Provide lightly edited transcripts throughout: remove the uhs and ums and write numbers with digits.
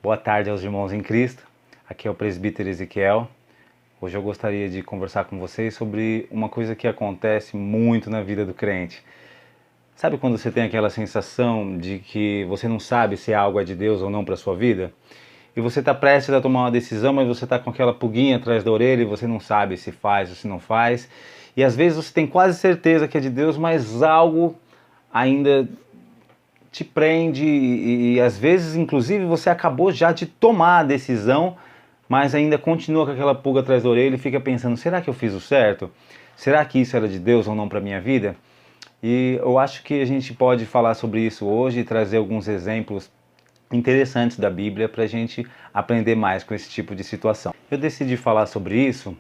Boa tarde aos irmãos em Cristo, aqui é o presbítero Ezequiel. Hoje eu gostaria de conversar com vocês sobre uma coisa que acontece muito na vida do crente. Sabe quando você tem aquela sensação de que você não sabe se algo é de Deus ou não para sua vida? E você está prestes a tomar uma decisão, mas você está com aquela pulguinha atrás da orelha e você não sabe se faz ou se não faz. E às vezes você tem quase certeza que é de Deus, mas algo ainda te prende e às vezes, inclusive, você acabou já de tomar a decisão, mas ainda continua com aquela pulga atrás da orelha e fica pensando, será que eu fiz o certo? Será que isso era de Deus ou não para minha vida? E eu acho que a gente pode falar sobre isso hoje e trazer alguns exemplos interessantes da Bíblia para a gente aprender mais com esse tipo de situação. Eu decidi falar sobre isso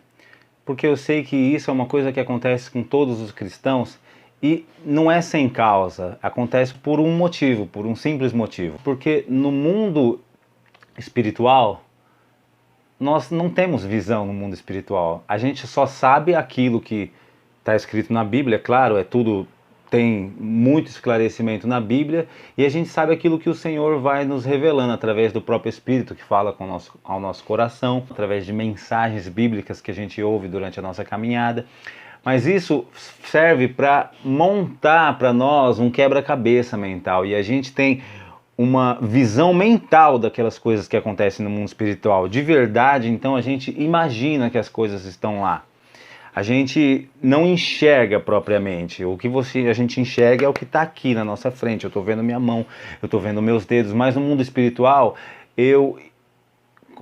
porque eu sei que isso é uma coisa que acontece com todos os cristãos e não é sem causa, acontece por um motivo, por um simples motivo. Porque no mundo espiritual, nós não temos visão no mundo espiritual. A gente só sabe aquilo que está escrito na Bíblia, claro, tem muito esclarecimento na Bíblia, e a gente sabe aquilo que o Senhor vai nos revelando através do próprio Espírito que fala ao nosso coração, através de mensagens bíblicas que a gente ouve durante a nossa caminhada. Mas isso serve para montar para nós um quebra-cabeça mental, e a gente tem uma visão mental daquelas coisas que acontecem no mundo espiritual. De verdade, então a gente imagina que as coisas estão lá. A gente não enxerga propriamente. O que a gente enxerga é o que está aqui na nossa frente. Eu estou vendo minha mão, eu estou vendo meus dedos, mas no mundo espiritual eu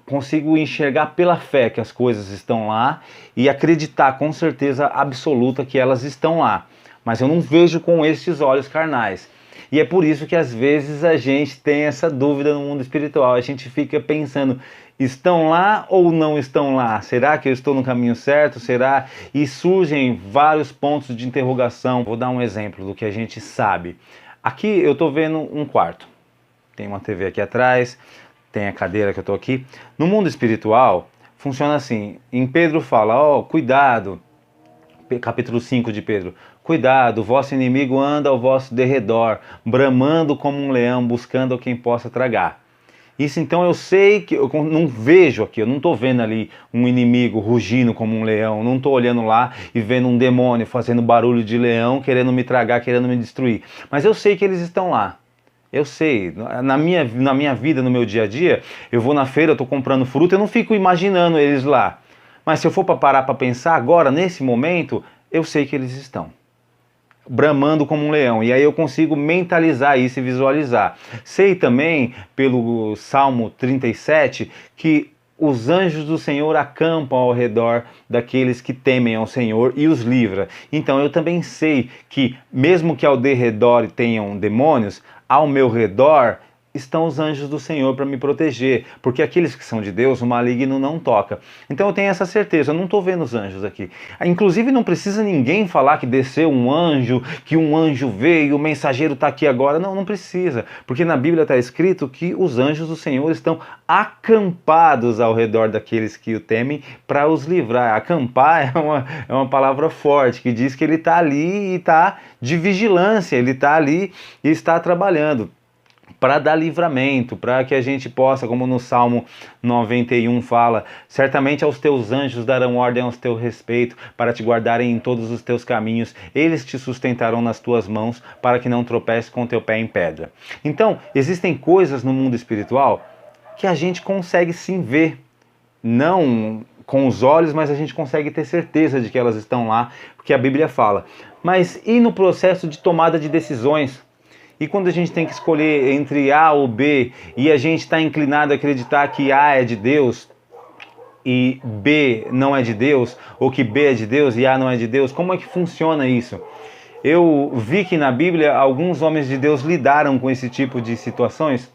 consigo enxergar pela fé que as coisas estão lá e acreditar com certeza absoluta que elas estão lá. Mas eu não vejo com estes olhos carnais. E é por isso que às vezes a gente tem essa dúvida no mundo espiritual. A gente fica pensando, estão lá ou não estão lá? Será que eu estou no caminho certo? Será? E surgem vários pontos de interrogação. Vou dar um exemplo do que a gente sabe. Aqui eu estou vendo um quarto. Tem uma TV aqui atrás, tem a cadeira que eu estou aqui. No mundo espiritual, funciona assim. Em Pedro fala, cuidado. Capítulo 5 de Pedro. Cuidado, o vosso inimigo anda ao vosso derredor, bramando como um leão, buscando a quem possa tragar. Isso então eu sei que eu não vejo aqui, eu não estou vendo ali um inimigo rugindo como um leão, não estou olhando lá e vendo um demônio fazendo barulho de leão, querendo me tragar, querendo me destruir. Mas eu sei que eles estão lá. Eu sei, na minha vida, no meu dia a dia, eu vou na feira, eu estou comprando fruta, eu não fico imaginando eles lá. Mas se eu for parar para pensar agora, nesse momento, eu sei que eles estão bramando como um leão, e aí eu consigo mentalizar isso e visualizar. Sei também, pelo Salmo 37, que os anjos do Senhor acampam ao redor daqueles que temem ao Senhor e os livra. Então eu também sei que, mesmo que ao derredor tenham demônios, ao meu redor estão os anjos do Senhor para me proteger, porque aqueles que são de Deus, o maligno não toca. Então eu tenho essa certeza, eu não estou vendo os anjos aqui. Inclusive não precisa ninguém falar que desceu um anjo, que um anjo veio, o mensageiro está aqui agora. Não precisa, porque na Bíblia está escrito que os anjos do Senhor estão acampados ao redor daqueles que o temem para os livrar. Acampar é uma palavra forte, que diz que ele está ali e está de vigilância, ele está ali e está trabalhando para dar livramento, para que a gente possa, como no Salmo 91 fala, certamente aos teus anjos darão ordem ao teu respeito, para te guardarem em todos os teus caminhos, eles te sustentarão nas tuas mãos, para que não tropeces com teu pé em pedra. Então, existem coisas no mundo espiritual que a gente consegue sim ver, não com os olhos, mas a gente consegue ter certeza de que elas estão lá, porque a Bíblia fala. Mas e no processo de tomada de decisões? E quando a gente tem que escolher entre A ou B, e a gente está inclinado a acreditar que A é de Deus e B não é de Deus, ou que B é de Deus e A não é de Deus, como é que funciona isso? Eu vi que na Bíblia alguns homens de Deus lidaram com esse tipo de situações,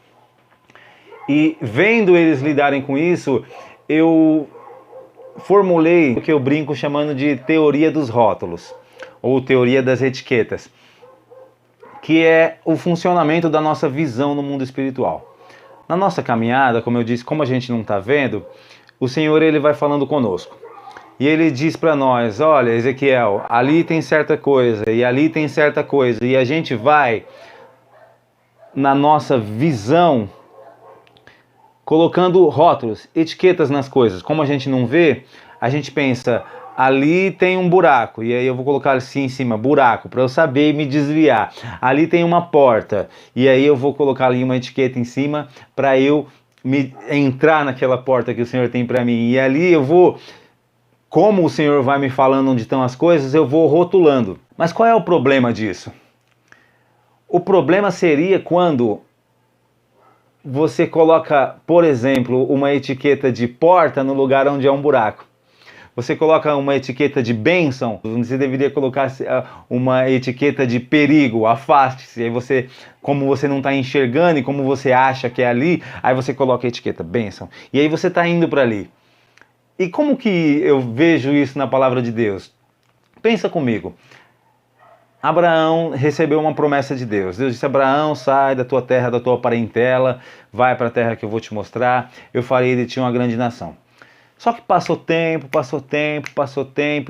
e vendo eles lidarem com isso, eu formulei o que eu brinco chamando de teoria dos rótulos, ou teoria das etiquetas, que é o funcionamento da nossa visão no mundo espiritual. Na nossa caminhada, como eu disse, como a gente não está vendo, o Senhor ele vai falando conosco. E ele diz para nós, olha, Ezequiel, ali tem certa coisa, e ali tem certa coisa, e a gente vai, na nossa visão, colocando rótulos, etiquetas nas coisas. Como a gente não vê, a gente pensa, ali tem um buraco, e aí eu vou colocar assim em cima, buraco, para eu saber me desviar. Ali tem uma porta, e aí eu vou colocar ali uma etiqueta em cima para eu entrar naquela porta que o Senhor tem para mim. E ali eu vou, como o Senhor vai me falando onde estão as coisas, eu vou rotulando. Mas qual é o problema disso? O problema seria quando você coloca, por exemplo, uma etiqueta de porta no lugar onde é um buraco. Você coloca uma etiqueta de bênção, você deveria colocar uma etiqueta de perigo, afaste-se. Aí você, como você não está enxergando e como você acha que é ali, aí você coloca a etiqueta bênção. E aí você está indo para ali. E como que eu vejo isso na palavra de Deus? Pensa comigo. Abraão recebeu uma promessa de Deus. Deus disse: Abraão, sai da tua terra, da tua parentela, vai para a terra que eu vou te mostrar, eu farei de ti uma grande nação. Só que passou tempo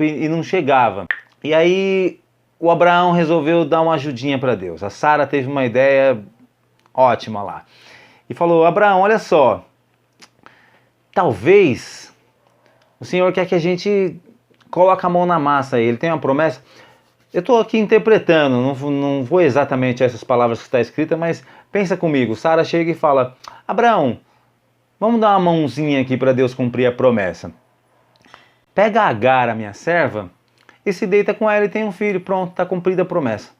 e não chegava. E aí o Abraão resolveu dar uma ajudinha para Deus. A Sara teve uma ideia ótima lá. E falou: Abraão, olha só, talvez o Senhor quer que a gente coloque a mão na massa aí. Ele tem uma promessa. Eu estou aqui interpretando, não vou exatamente essas palavras que está escrita, mas pensa comigo. Sara chega e fala: Abraão, vamos dar uma mãozinha aqui para Deus cumprir a promessa. Pega a Agar, a minha serva, e se deita com ela e tem um filho. Pronto, está cumprida a promessa.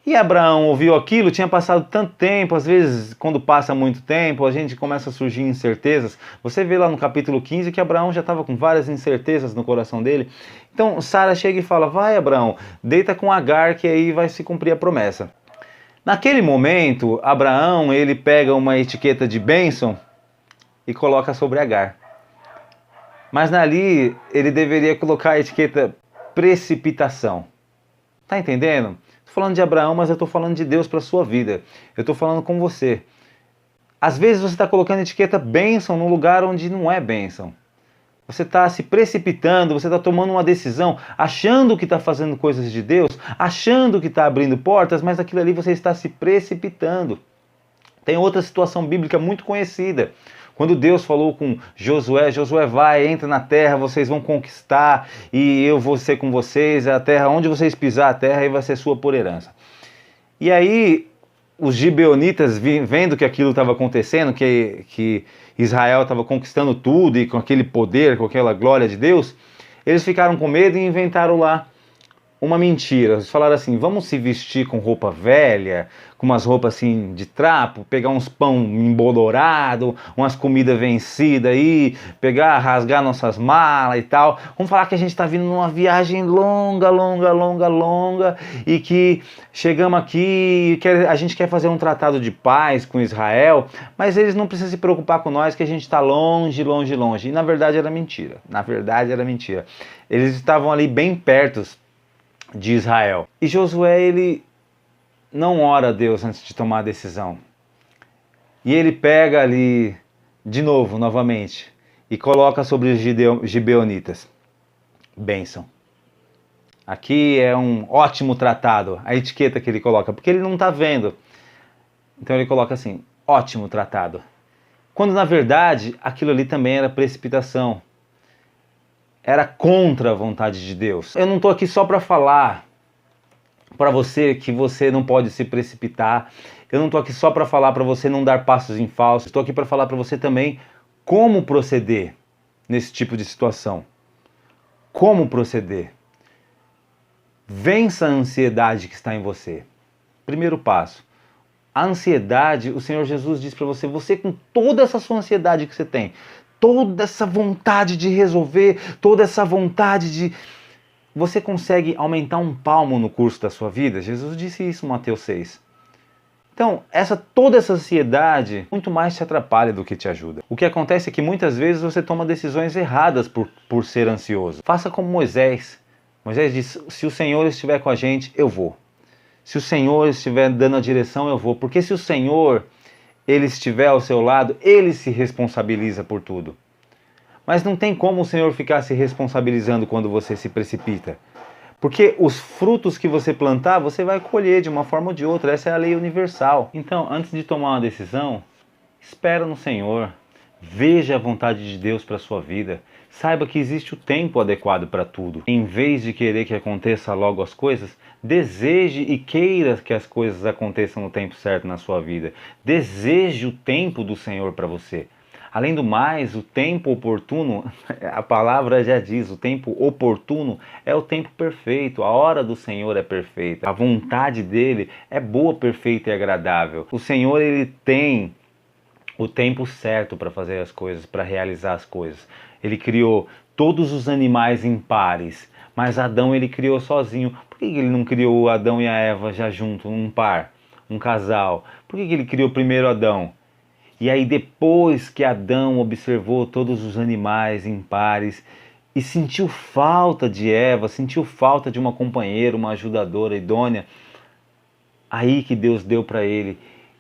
E Abraão ouviu aquilo, tinha passado tanto tempo, às vezes quando passa muito tempo a gente começa a surgir incertezas. Você vê lá no capítulo 15 que Abraão já estava com várias incertezas no coração dele. Então Sara chega e fala: vai, Abraão, deita com Agar que aí vai se cumprir a promessa. Naquele momento, Abraão ele pega uma etiqueta de bênção e coloca sobre Agar. Mas ali ele deveria colocar a etiqueta precipitação. Tá entendendo? Estou falando de Abraão, mas eu estou falando de Deus para a sua vida. Eu estou falando com você. Às vezes você está colocando etiqueta bênção num lugar onde não é bênção. Você está se precipitando, você está tomando uma decisão, achando que está fazendo coisas de Deus, achando que está abrindo portas, mas aquilo ali você está se precipitando. Tem outra situação bíblica muito conhecida. Quando Deus falou com Josué: Josué, vai, entra na terra, vocês vão conquistar e eu vou ser com vocês, a terra, onde vocês pisar a terra, aí vai ser sua por herança. E aí os gibeonitas, vendo que aquilo estava acontecendo, que Israel estava conquistando tudo e com aquele poder, com aquela glória de Deus, eles ficaram com medo e inventaram lá uma mentira. Eles falaram assim: vamos se vestir com roupa velha, com umas roupas assim de trapo, pegar uns pão embolorado, umas comidas vencidas aí, rasgar nossas malas e tal. Vamos falar que a gente está vindo numa viagem longa e que chegamos aqui e que a gente quer fazer um tratado de paz com Israel, mas eles não precisam se preocupar com nós que a gente está longe. E na verdade era mentira. Eles estavam ali bem perto de Israel. E Josué, ele não ora a Deus antes de tomar a decisão. E ele pega ali, novamente, e coloca sobre os gibeonitas: bênção. Aqui é um ótimo tratado, a etiqueta que ele coloca, porque ele não está vendo. Então ele coloca assim: ótimo tratado. Quando na verdade aquilo ali também era precipitação. Era contra a vontade de Deus. Eu não estou aqui só para falar para você que você não pode se precipitar. Eu não estou aqui só para falar para você não dar passos em falso. Estou aqui para falar para você também como proceder nesse tipo de situação. Como proceder? Vença a ansiedade que está em você. Primeiro passo. A ansiedade, o Senhor Jesus diz para você: você com toda essa sua ansiedade que você tem, toda essa vontade de resolver, toda essa vontade de... Você consegue aumentar um palmo no curso da sua vida? Jesus disse isso em Mateus 6. Então, toda essa ansiedade muito mais te atrapalha do que te ajuda. O que acontece é que muitas vezes você toma decisões erradas por ser ansioso. Faça como Moisés. Moisés disse: se o Senhor estiver com a gente, eu vou. Se o Senhor estiver dando a direção, eu vou. Porque se o Senhor ele estiver ao seu lado, ele se responsabiliza por tudo. Mas não tem como o Senhor ficar se responsabilizando quando você se precipita. Porque os frutos que você plantar, você vai colher de uma forma ou de outra. Essa é a lei universal. Então, antes de tomar uma decisão, Espera no Senhor. Veja a vontade de Deus para a sua vida. Saiba que existe o tempo adequado para tudo. Em vez de querer que aconteça logo as coisas, deseje e queira que as coisas aconteçam no tempo certo na sua vida. Deseje o tempo do Senhor para você. Além do mais, o tempo oportuno, a palavra já diz, o tempo oportuno é o tempo perfeito, a hora do Senhor é perfeita, a vontade dele é boa, perfeita e agradável. O Senhor, ele tem o tempo certo para fazer as coisas, para realizar as coisas. Ele criou todos os animais em pares, mas Adão ele criou sozinho. Por que ele não criou Adão e a Eva já junto, um par, um casal? Por que ele criou primeiro Adão? E aí depois que Adão observou todos os animais em pares e sentiu falta de Eva, sentiu falta de uma companheira, uma ajudadora idônea, aí que Deus deu para ele.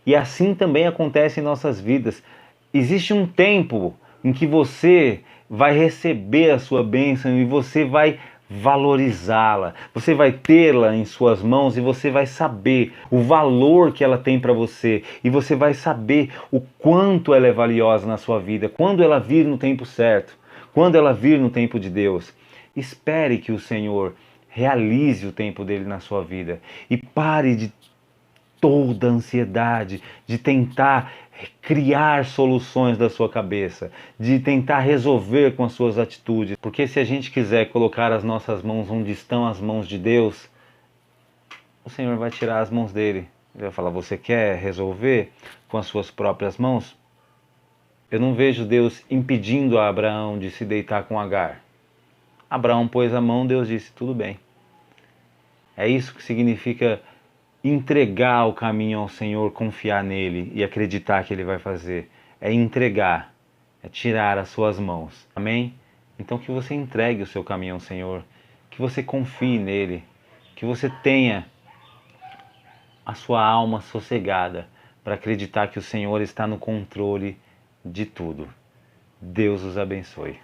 E assim também acontece em nossas vidas. Existe um tempo em que você vai receber a sua bênção e você vai valorizá-la. Você vai tê-la em suas mãos e você vai saber o valor que ela tem para você. E você vai saber o quanto ela é valiosa na sua vida, quando ela vir no tempo certo, quando ela vir no tempo de Deus. Espere que o Senhor realize o tempo dele na sua vida e pare de toda a ansiedade, de tentar criar soluções da sua cabeça, de tentar resolver com as suas atitudes. Porque se a gente quiser colocar as nossas mãos onde estão as mãos de Deus, o Senhor vai tirar as mãos dele. Ele vai falar, você quer resolver com as suas próprias mãos? Eu não vejo Deus impedindo a Abraão de se deitar com Agar. Abraão pôs a mão, Deus disse, tudo bem. É isso que significa entregar o caminho ao Senhor, confiar nele e acreditar que ele vai fazer. É entregar, é tirar as suas mãos. Amém? Então que você entregue o seu caminho ao Senhor, que você confie nele, que você tenha a sua alma sossegada para acreditar que o Senhor está no controle de tudo. Deus os abençoe.